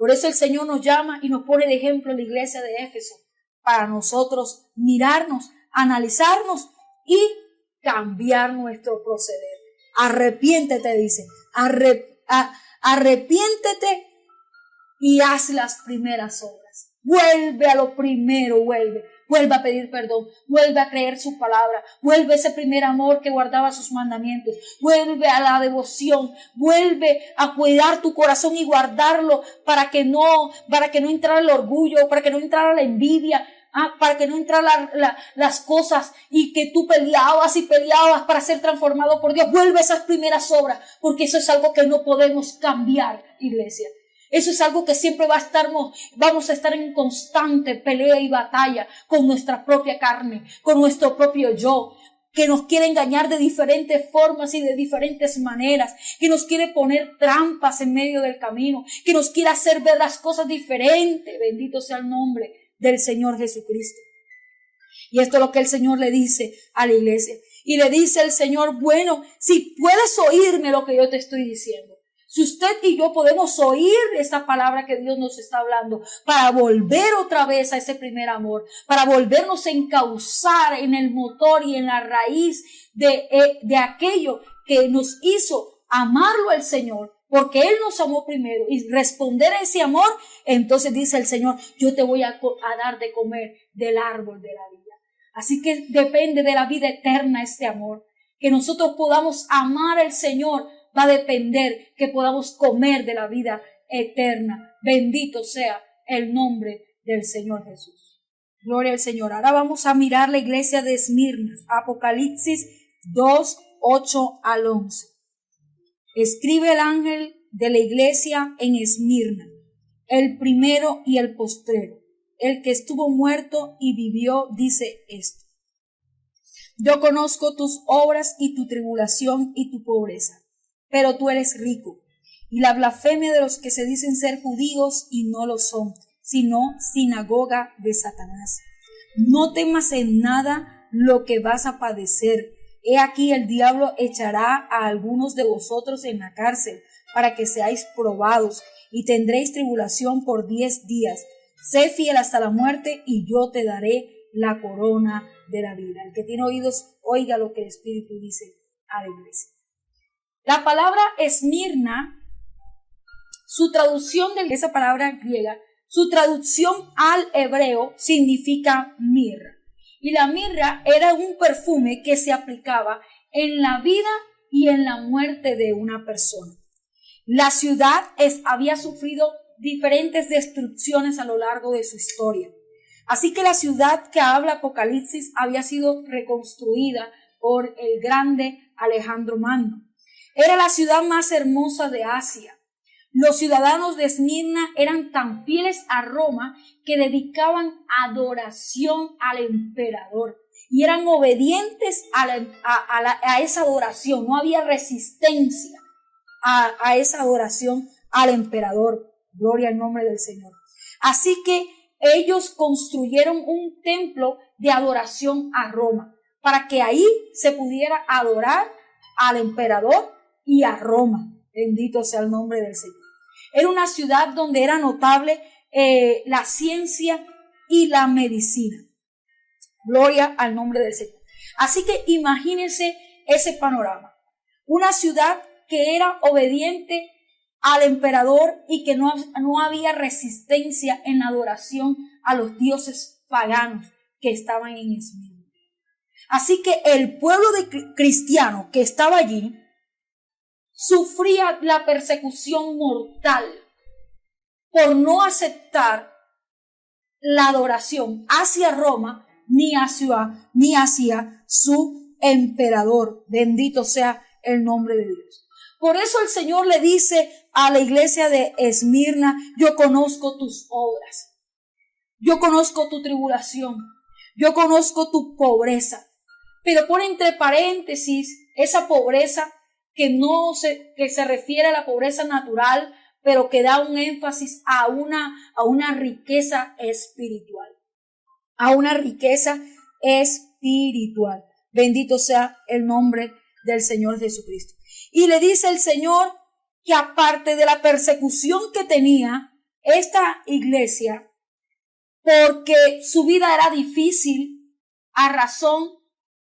Por eso el Señor nos llama y nos pone de ejemplo en la iglesia de Éfeso, para nosotros mirarnos, analizarnos y cambiar nuestro proceder. Arrepiéntete, dice, arrepiéntete y haz las primeras obras. Vuelve a lo primero, vuelve a pedir perdón, vuelve a creer su palabra, vuelve a ese primer amor que guardaba sus mandamientos, vuelve a la devoción, vuelve a cuidar tu corazón y guardarlo para que no entrara el orgullo, para que no entrara la envidia, para que no entraran las cosas y que tú peleabas para ser transformado por Dios. Vuelve a esas primeras obras, porque eso es algo que no podemos cambiar, iglesia. Eso es algo que siempre vamos a estar en constante pelea y batalla con nuestra propia carne, con nuestro propio yo, que nos quiere engañar de diferentes formas y de diferentes maneras, que nos quiere poner trampas en medio del camino, que nos quiere hacer ver las cosas diferentes. Bendito sea el nombre del Señor Jesucristo. Y esto es lo que el Señor le dice a la iglesia. Y le dice el Señor, bueno, si puedes oírme lo que yo te estoy diciendo. Si usted y yo podemos oír esta palabra que Dios nos está hablando para volver otra vez a ese primer amor, para volvernos a encauzar en el motor y en la raíz de aquello que nos hizo amarlo al Señor, porque Él nos amó primero, y responder a ese amor, entonces dice el Señor, yo te voy a dar de comer del árbol de la vida. Así que depende de la vida eterna este amor, que nosotros podamos amar al Señor. Va a depender que podamos comer de la vida eterna. Bendito sea el nombre del Señor Jesús. Gloria al Señor. Ahora vamos a mirar la iglesia de Esmirna. Apocalipsis 2, 8 al 11. Escribe el ángel de la iglesia en Esmirna, el primero y el postrero, el que estuvo muerto y vivió, dice esto. Yo conozco tus obras y tu tribulación y tu pobreza, pero tú eres rico, y la blasfemia de los que se dicen ser judíos y no lo son, sino sinagoga de Satanás. No temas en nada lo que vas a padecer. He aquí el diablo echará a algunos de vosotros en la cárcel, para que seáis probados, y tendréis tribulación por 10 días. Sé fiel hasta la muerte, y yo te daré la corona de la vida. El que tiene oídos, oiga lo que el Espíritu dice a la iglesia. La palabra Esmirna, su traducción de esa palabra griega, su traducción al hebreo significa mirra. Y la mirra era un perfume que se aplicaba en la vida y en la muerte de una persona. La ciudad había sufrido diferentes destrucciones a lo largo de su historia. Así que la ciudad que habla Apocalipsis había sido reconstruida por el grande Alejandro Magno. Era la ciudad más hermosa de Asia. Los ciudadanos de Esmirna eran tan fieles a Roma que dedicaban adoración al emperador y eran obedientes a esa adoración. No había resistencia a esa adoración al emperador. Gloria al nombre del Señor. Así que ellos construyeron un templo de adoración a Roma para que ahí se pudiera adorar al emperador y a Roma. Bendito sea el nombre del Señor. Era una ciudad donde era notable la ciencia y la medicina. Gloria al nombre del Señor. Así que imagínense ese panorama. Una ciudad que era obediente al emperador y que no había resistencia en la adoración a los dioses paganos que estaban en Esmirna. Así que el pueblo cristiano que estaba allí sufría la persecución mortal por no aceptar la adoración hacia Roma ni hacia su emperador. Bendito sea el nombre de Dios. Por eso el Señor le dice a la iglesia de Esmirna, yo conozco tus obras, yo conozco tu tribulación, yo conozco tu pobreza, pero pone entre paréntesis esa pobreza que se refiere a la pobreza natural, pero que da un énfasis a una riqueza espiritual, a una riqueza espiritual. Bendito sea el nombre del Señor Jesucristo. Y le dice el Señor que aparte de la persecución que tenía, esta iglesia porque su vida era difícil a razón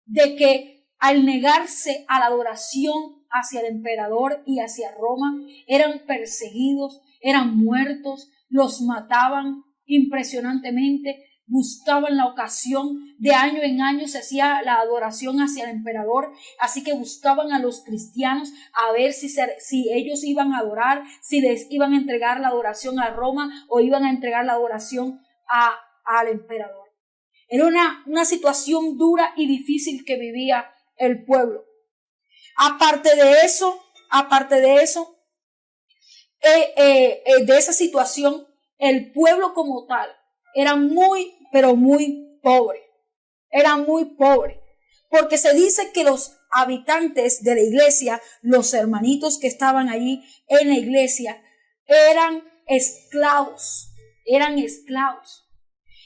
de que al negarse a la adoración hacia el emperador y hacia Roma, eran perseguidos, eran muertos, los mataban impresionantemente, buscaban la ocasión, de año en año se hacía la adoración hacia el emperador, así que buscaban a los cristianos a ver si ellos iban a adorar, si les iban a entregar la adoración a Roma o iban a entregar la adoración al emperador. Era una situación dura y difícil que vivía el pueblo. Aparte de eso, de esa situación, el pueblo como tal era muy, pero muy pobre. Era muy pobre. Porque se dice que los habitantes de la iglesia, los hermanitos que estaban allí en la iglesia, eran esclavos.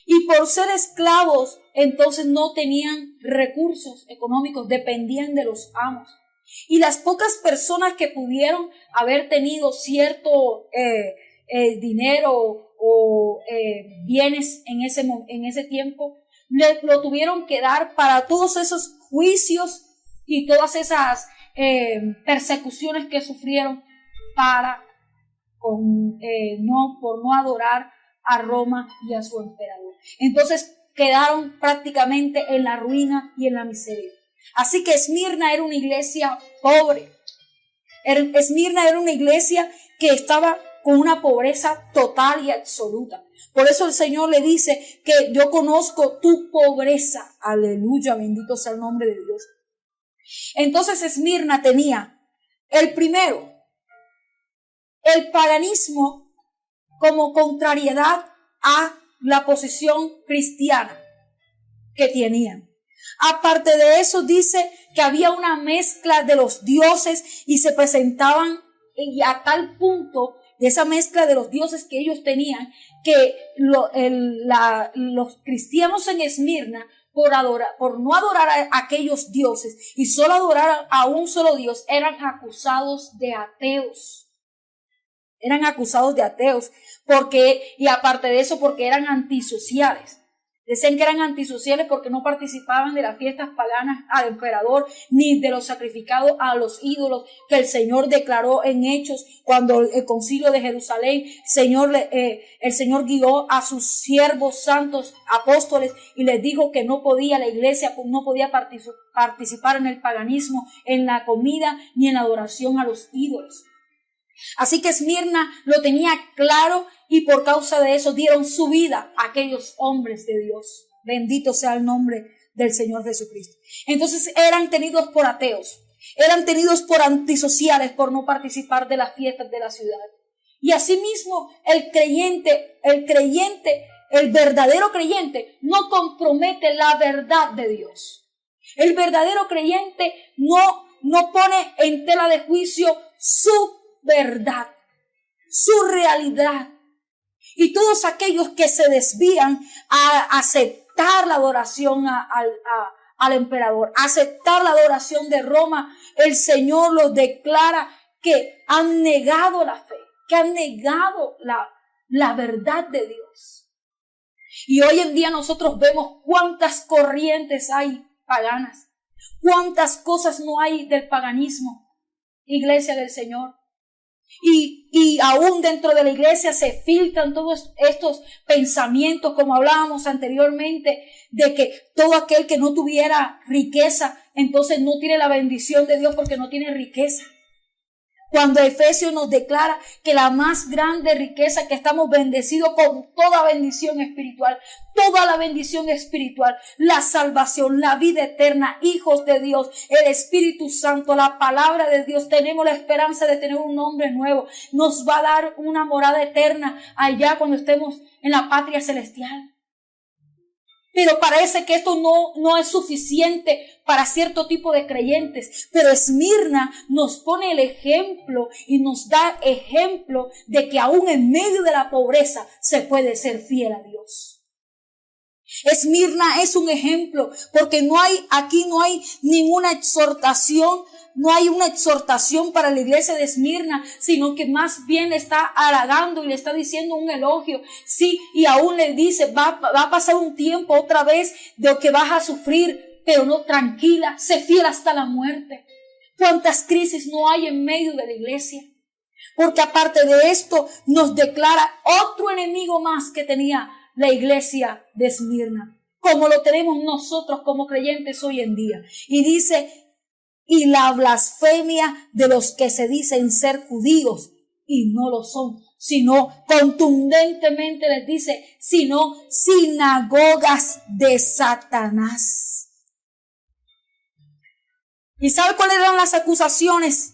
Y por ser esclavos, entonces no tenían recursos económicos, dependían de los amos. Y las pocas personas que pudieron haber tenido cierto dinero o bienes en ese tiempo, lo tuvieron que dar para todos esos juicios y todas esas persecuciones que sufrieron por no adorar a Roma y a su emperador. Entonces quedaron prácticamente en la ruina y en la miseria. Así que Esmirna era una iglesia pobre. Esmirna era una iglesia que estaba con una pobreza total y absoluta. Por eso el Señor le dice que yo conozco tu pobreza. Aleluya, bendito sea el nombre de Dios. Entonces Esmirna tenía el primero, el paganismo como contrariedad a la posición cristiana que tenían. Aparte de eso, dice que había una mezcla de los dioses y se presentaban y a tal punto de esa mezcla de los dioses que ellos tenían que los cristianos en Esmirna por no adorar a aquellos dioses y solo adorar a un solo Dios, eran acusados de ateos. Y aparte de eso, porque eran antisociales. Decían que eran antisociales porque no participaban de las fiestas paganas al emperador, ni de los sacrificados a los ídolos que el Señor declaró en Hechos cuando el concilio de Jerusalén, el Señor guió a sus siervos santos apóstoles y les dijo que la iglesia no podía participar en el paganismo, en la comida ni en la adoración a los ídolos. Así que Esmirna lo tenía claro y por causa de eso dieron su vida a aquellos hombres de Dios. Bendito sea el nombre del Señor Jesucristo. Entonces eran tenidos por ateos, eran tenidos por antisociales, por no participar de las fiestas de la ciudad. Y asimismo el verdadero creyente no compromete la verdad de Dios. El verdadero creyente no pone en tela de juicio su verdad, su realidad. Y todos aquellos que se desvían a aceptar la adoración al emperador, a aceptar la adoración de Roma, el Señor los declara que han negado la fe, que han negado la verdad de Dios. Y hoy en día nosotros vemos cuántas corrientes hay paganas, cuántas cosas no hay del paganismo, iglesia del Señor. Y aún dentro de la iglesia se filtran todos estos pensamientos, como hablábamos anteriormente, de que todo aquel que no tuviera riqueza, entonces no tiene la bendición de Dios porque no tiene riqueza. Cuando Efesios nos declara que la más grande riqueza, que estamos bendecidos con toda bendición espiritual, toda la bendición espiritual, la salvación, la vida eterna, hijos de Dios, el Espíritu Santo, la palabra de Dios, tenemos la esperanza de tener un nombre nuevo, nos va a dar una morada eterna allá cuando estemos en la patria celestial. Pero parece que esto no es suficiente para cierto tipo de creyentes. Pero Esmirna nos pone el ejemplo y nos da ejemplo de que aún en medio de la pobreza se puede ser fiel a Dios. Esmirna es un ejemplo porque aquí no hay ninguna exhortación no hay una exhortación para la iglesia de Esmirna, sino que más bien le está halagando y le está diciendo un elogio. Sí, y aún le dice, va a pasar un tiempo otra vez de que vas a sufrir, pero no, tranquila, sé fiel hasta la muerte. ¿Cuántas crisis no hay en medio de la iglesia? Porque aparte de esto, nos declara otro enemigo más que tenía la iglesia de Esmirna, como lo tenemos nosotros como creyentes hoy en día. Y dice, y la blasfemia de los que se dicen ser judíos y no lo son, sino contundentemente les dice, sino sinagogas de Satanás. ¿Y sabe cuáles eran las acusaciones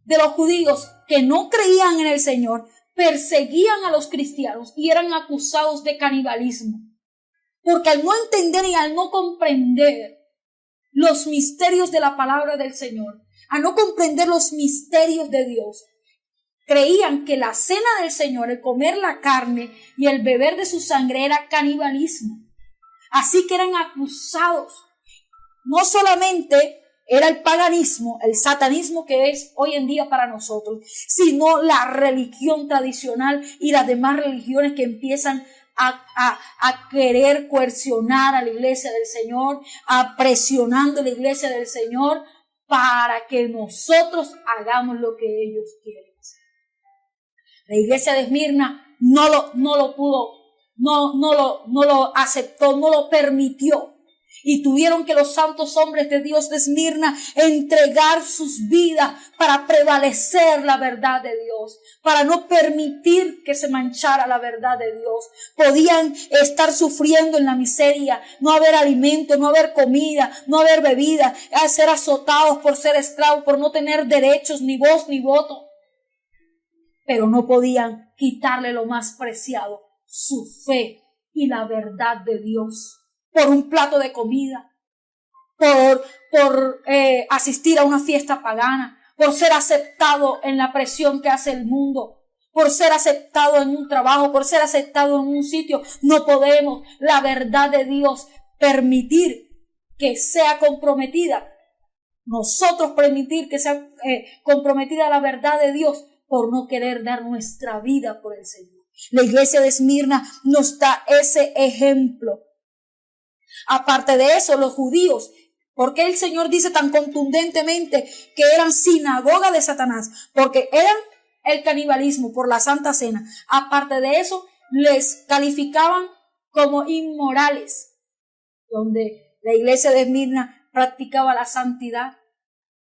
de los judíos que no creían en el Señor? Perseguían a los cristianos y eran acusados de canibalismo. Porque al no entender y al no comprender los misterios de la palabra del Señor, al no comprender los misterios de Dios, creían que la cena del Señor, el comer la carne y el beber de su sangre era canibalismo. Así que eran acusados. No solamente era el paganismo, el satanismo que es hoy en día para nosotros, sino la religión tradicional y las demás religiones que empiezan a querer coercionar a la iglesia del Señor, a presionando a la iglesia del Señor para que nosotros hagamos lo que ellos quieren hacer. La iglesia de Esmirna no lo aceptó, no lo permitió. Y tuvieron que los santos hombres de Dios de Esmirna entregar sus vidas para prevalecer la verdad de Dios, para no permitir que se manchara la verdad de Dios. Podían estar sufriendo en la miseria, no haber alimento, no haber comida, no haber bebida, ser azotados por ser esclavos, por no tener derechos, ni voz, ni voto. Pero no podían quitarle lo más preciado, su fe y la verdad de Dios. Por un plato de comida, por asistir a una fiesta pagana, por ser aceptado en la presión que hace el mundo, por ser aceptado en un trabajo, por ser aceptado en un sitio. No podemos la verdad de Dios permitir que sea comprometida. Nosotros permitir que sea comprometida la verdad de Dios por no querer dar nuestra vida por el Señor. La iglesia de Esmirna nos da ese ejemplo. Aparte de eso, los judíos, ¿por qué el Señor dice tan contundentemente que eran sinagoga de Satanás? Porque eran el canibalismo por la Santa Cena. Aparte de eso, les calificaban como inmorales, donde la iglesia de Esmirna practicaba la santidad,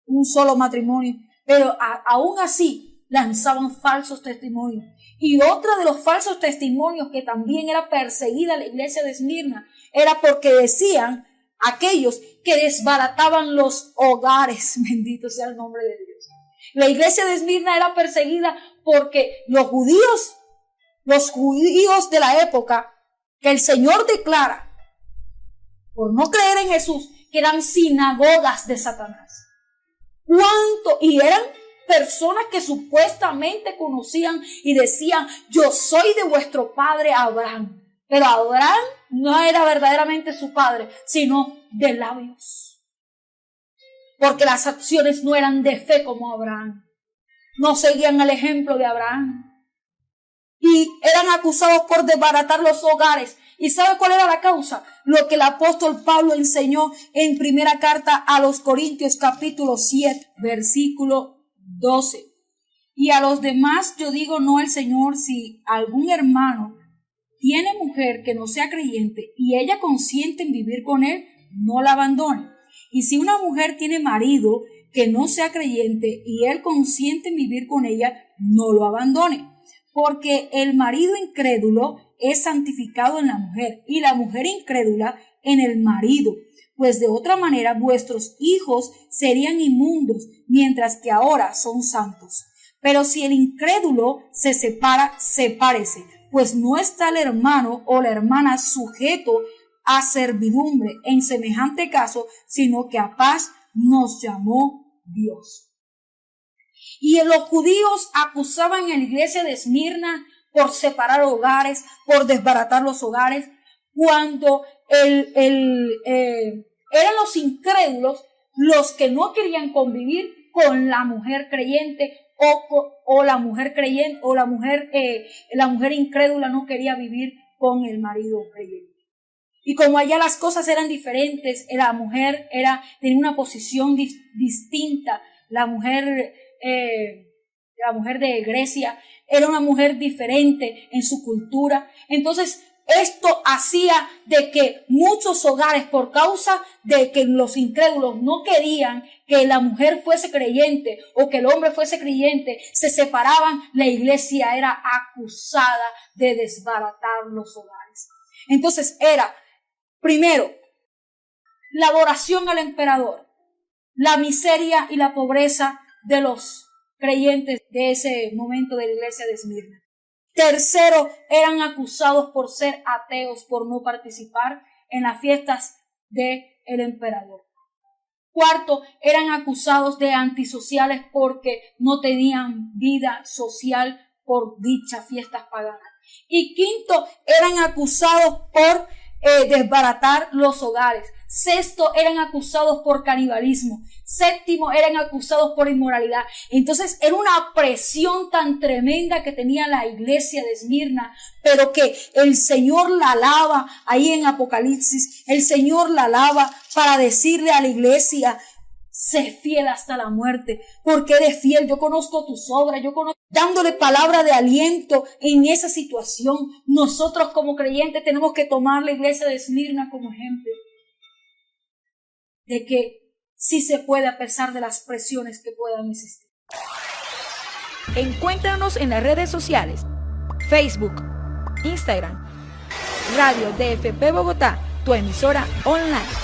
un solo matrimonio, pero aún así lanzaban falsos testimonios. Y otro de los falsos testimonios que también era perseguida la iglesia de Esmirna era porque decían aquellos que desbarataban los hogares. Bendito sea el nombre de Dios. La iglesia de Esmirna era perseguida porque los judíos de la época que el Señor declara por no creer en Jesús que eran sinagogas de Satanás. ¿Cuánto? Y eran personas que supuestamente conocían y decían, yo soy de vuestro padre Abraham. Pero Abraham no era verdaderamente su padre, sino de labios. Porque las acciones no eran de fe como Abraham. No seguían el ejemplo de Abraham. Y eran acusados por desbaratar los hogares. ¿Y sabe cuál era la causa? Lo que el apóstol Pablo enseñó en primera carta a los Corintios capítulo 7, versículo 12. Y a los demás yo digo no al Señor, si algún hermano tiene mujer que no sea creyente y ella consiente en vivir con él, no la abandone. Y si una mujer tiene marido que no sea creyente y él consiente en vivir con ella, no lo abandone. Porque el marido incrédulo es santificado en la mujer y la mujer incrédula en el marido. Pues de otra manera vuestros hijos serían inmundos, mientras que ahora son santos. Pero si el incrédulo se separa, sepárese, pues no está el hermano o la hermana sujeto a servidumbre en semejante caso, sino que a paz nos llamó Dios. Y los judíos acusaban a la iglesia de Esmirna por separar hogares, por desbaratar los hogares, cuando eran los incrédulos los que no querían convivir con la mujer creyente o la mujer creyente o la mujer incrédula no quería vivir con el marido creyente. Y como allá las cosas eran diferentes, la mujer tenía una posición distinta. La mujer de Grecia era una mujer diferente en su cultura. Entonces, esto hacía de que muchos hogares, por causa de que los incrédulos no querían que la mujer fuese creyente o que el hombre fuese creyente, se separaban. La iglesia era acusada de desbaratar los hogares. Entonces era, primero, la adoración al emperador, la miseria y la pobreza de los creyentes de ese momento de la iglesia de Esmirna. Tercero, eran acusados por ser ateos, por no participar en las fiestas del emperador. Cuarto, eran acusados de antisociales porque no tenían vida social por dichas fiestas paganas. Y quinto, eran acusados por desbaratar los hogares. Sexto, eran acusados por canibalismo. Séptimo, eran acusados por inmoralidad. Entonces era una presión tan tremenda que tenía la iglesia de Esmirna, pero que el Señor la alaba ahí en Apocalipsis. El Señor la alaba para decirle a la iglesia: sé fiel hasta la muerte, porque eres fiel. Yo conozco tus obras, dándole palabra de aliento en esa situación. Nosotros como creyentes tenemos que tomar la iglesia de Esmirna como ejemplo de que sí se puede a pesar de las presiones que puedan existir. Encuéntranos en las redes sociales: Facebook, Instagram, Radio DFP Bogotá, tu emisora online.